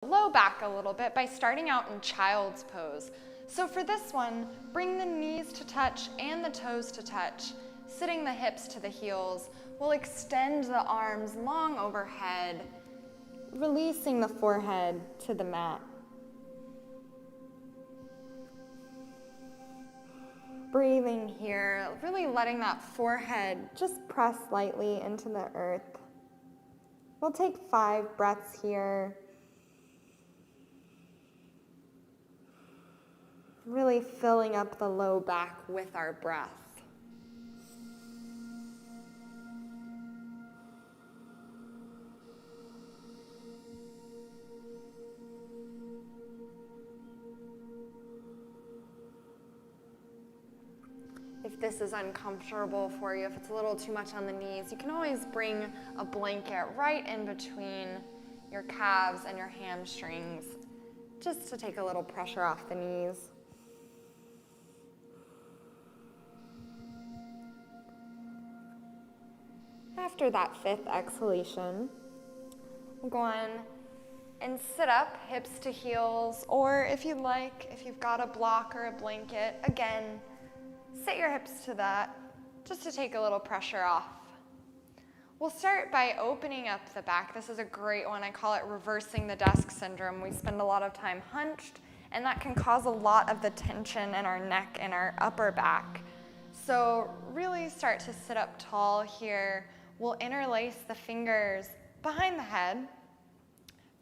Low back a little bit by starting out in child's pose. So for this one, bring the knees to touch and the toes to touch, sitting the hips to the heels. We'll extend the arms long overhead, releasing the forehead to the mat. Breathing here, really letting that forehead just press lightly into the earth. We'll take 5 breaths here. Really filling up the low back with our breath. If this is uncomfortable for you, if it's a little too much on the knees, you can always bring a blanket right in between your calves and your hamstrings, just to take a little pressure off the knees. After that 5th exhalation, we'll go on and sit up, hips to heels, or if you'd like, if you've got a block or a blanket, again, sit your hips to that, just to take a little pressure off. We'll start by opening up the back. This is a great one. I call it reversing the desk syndrome. We spend a lot of time hunched, and that can cause a lot of the tension in our neck and our upper back. So really start to sit up tall here. We'll interlace the fingers behind the head,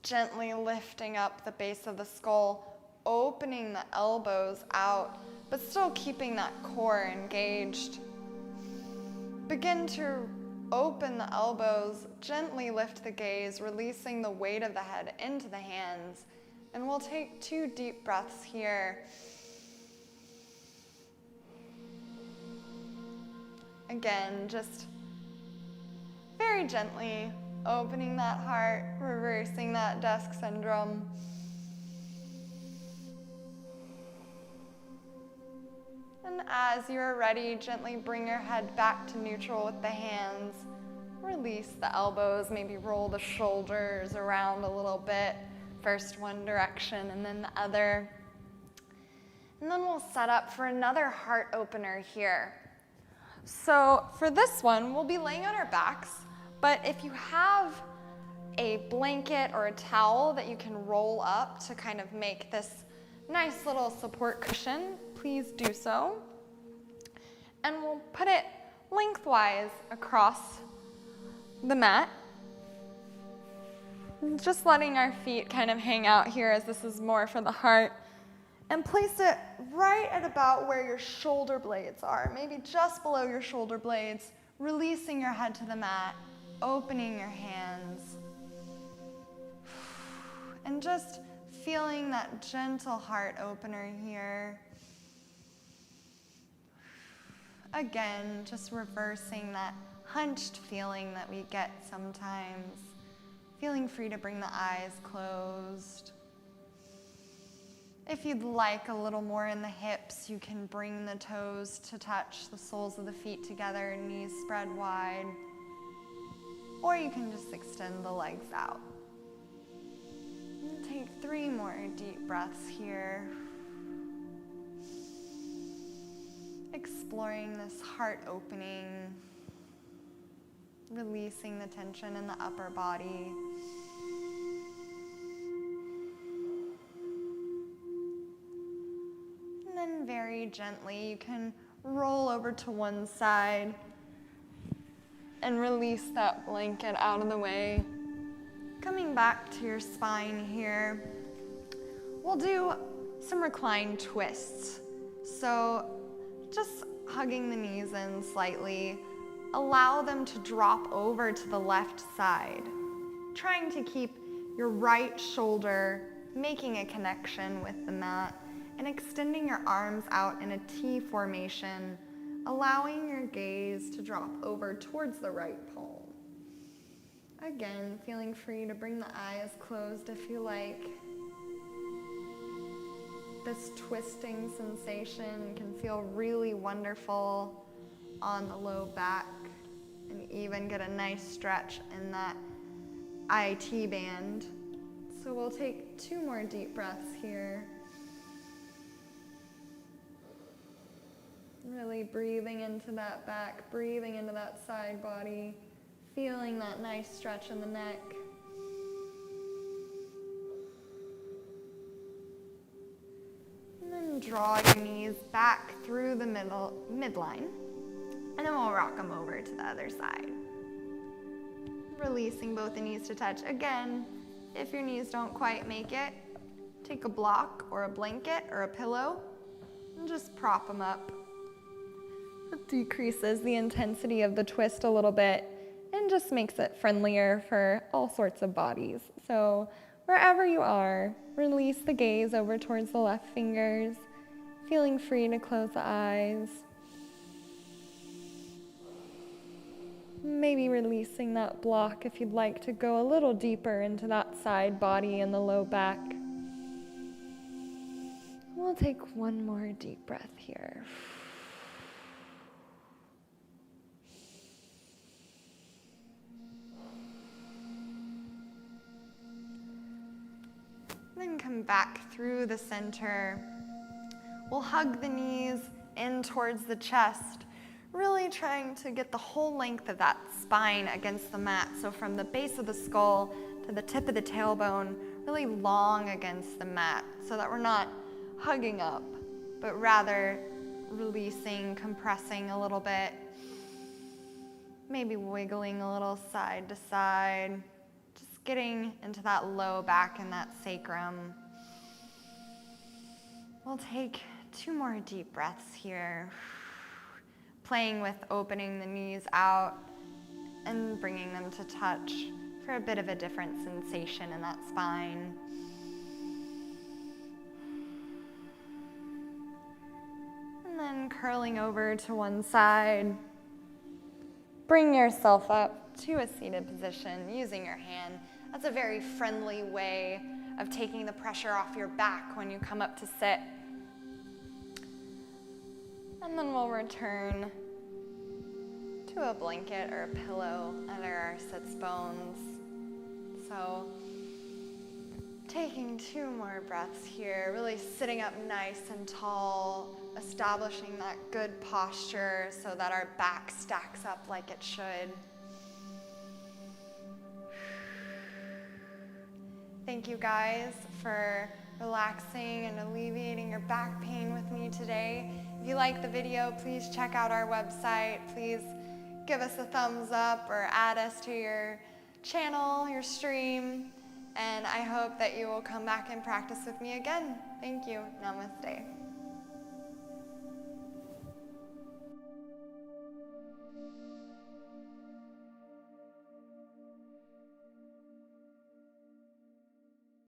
gently lifting up the base of the skull, opening the elbows out, but still keeping that core engaged. Begin to open the elbows, gently lift the gaze, releasing the weight of the head into the hands. And we'll take 2 deep breaths here. Again, just very gently opening that heart, reversing that desk syndrome. And as you're ready, gently bring your head back to neutral with the hands. Release the elbows, maybe roll the shoulders around a little bit. First one direction and then the other. And then we'll set up for another heart opener here. So for this one, we'll be laying on our backs, but if you have a blanket or a towel that you can roll up to kind of make this nice little support cushion, please do so. And we'll put it lengthwise across the mat. Just letting our feet kind of hang out here, as this is more for the heart. And place it right at about where your shoulder blades are, maybe just below your shoulder blades, releasing your head to the mat, opening your hands, and just feeling that gentle heart opener here. Again, just reversing that hunched feeling that we get sometimes. Feeling free to bring the eyes closed. If you'd like a little more in the hips, you can bring the toes to touch the soles of the feet together, knees spread wide. Or you can just extend the legs out. And take 3 more deep breaths here. Exploring this heart opening, releasing the tension in the upper body. And then very gently, you can roll over to one side and release that blanket out of the way. Coming back to your spine here, we'll do some recline twists. So just hugging the knees in slightly, allow them to drop over to the left side, trying to keep your right shoulder making a connection with the mat and extending your arms out in a T formation, allowing your gaze to drop over towards the right palm. Again, feeling free to bring the eyes closed if you like. This twisting sensation can feel really wonderful on the low back, and even get a nice stretch in that IT band. So So we'll take 2 more deep breaths here. Really breathing into that back, breathing into that side body, feeling that nice stretch in the neck. And then draw your knees back through the midline. And then we'll rock them over to the other side. Releasing both the knees to touch. Again, if your knees don't quite make it, take a block or a blanket or a pillow and just prop them up. It decreases the intensity of the twist a little bit and just makes it friendlier for all sorts of bodies. So wherever you are, release the gaze over towards the left fingers, feeling free to close the eyes. Maybe releasing that block if you'd like to go a little deeper into that side body and the low back. We'll take 1 more deep breath here. Then come back through the center. We'll hug the knees in towards the chest, really trying to get the whole length of that spine against the mat. So from the base of the skull to the tip of the tailbone, really long against the mat so that we're not hugging up, but rather releasing, compressing a little bit, maybe wiggling a little side to side. Getting into that low back and that sacrum. We'll take 2 more deep breaths here, playing with opening the knees out and bringing them to touch for a bit of a different sensation in that spine. And then curling over to one side, bring yourself up to a seated position using your hand. That's a very friendly way of taking the pressure off your back when you come up to sit. And then we'll return to a blanket or a pillow under our sits bones. So taking 2 more breaths here, really sitting up nice and tall, establishing that good posture so that our back stacks up like it should. Thank you guys for relaxing and alleviating your back pain with me today. If you like the video, please check out our website. Please give us a thumbs up or add us to your channel, your stream, and I hope that you will come back and practice with me again. Thank you. Namaste.